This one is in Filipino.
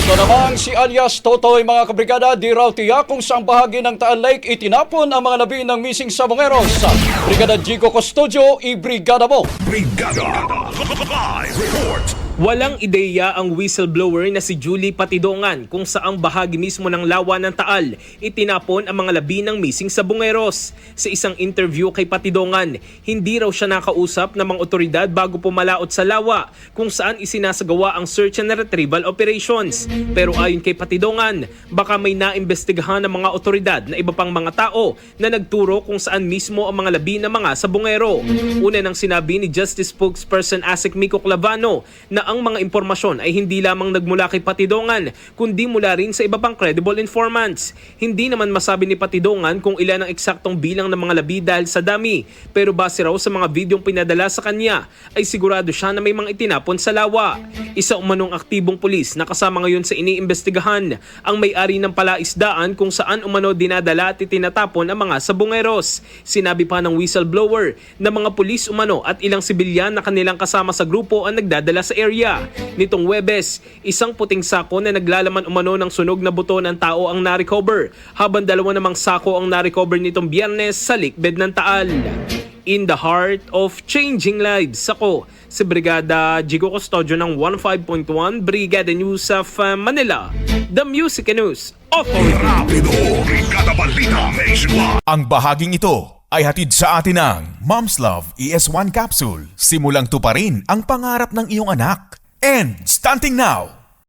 Ito namang si alias Totoy mga kabrigada, di raw tiyak kung saang bahagi ng Taal Lake itinapon ang mga labi ng missing sabongeros. Brigada Jigo Custodio, i-brigada mo! Brigada Live Report. Walang ideya ang whistleblower na si Julie Patidongan kung saang bahagi mismo ng lawa ng Taal itinapon ang mga labi ng missing sabongeros. Sa isang interview kay Patidongan, hindi raw siya nakausap ng mga otoridad bago pumalaot sa lawa kung saan isinasagawa ang search and retrieval operations. Pero ayon kay Patidongan, baka may naimbestigahan ng mga otoridad na iba pang mga tao na nagturo kung saan mismo ang mga labi ng mga sabongero. Una nang sinabi ni Justice Spokesperson Asik Miko Clavano na ang mga impormasyon ay hindi lamang nagmula kay Patidongan kundi mula rin sa iba pang credible informants. Hindi naman masabi ni Patidongan kung ilan ang eksaktong bilang ng mga labi dahil sa dami, pero base raw sa mga videong pinadala sa kanya ay sigurado siya na may mga itinapon sa lawa. Isa umanong aktibong pulis na kasama ngayon sa iniimbestigahan ang may-ari ng palaisdaan kung saan umano dinadala at itinatapon ang mga sabongeros. Sinabi pa ng whistleblower na mga pulis umano at ilang sibilyan na kanilang kasama sa grupo ang nagdadala sa area. Nitong Huwebes, isang puting sako na naglalaman umano ng sunog na buto ng tao ang narecover, habang dalawa namang sako ang narecover nitong Biyernes sa likbed ng Taal. In the heart of changing lives, ako si Brigada Jigo Custodio ng 15.1 Brigada News of Manila, the Music News Authority. Rapido. Brigada Balita Nationwide. Ang bahaging ito ay hatid sa atin ng Mom's Love ES1 Capsule. Simulang tuparin ang pangarap ng iyong anak. And starting now,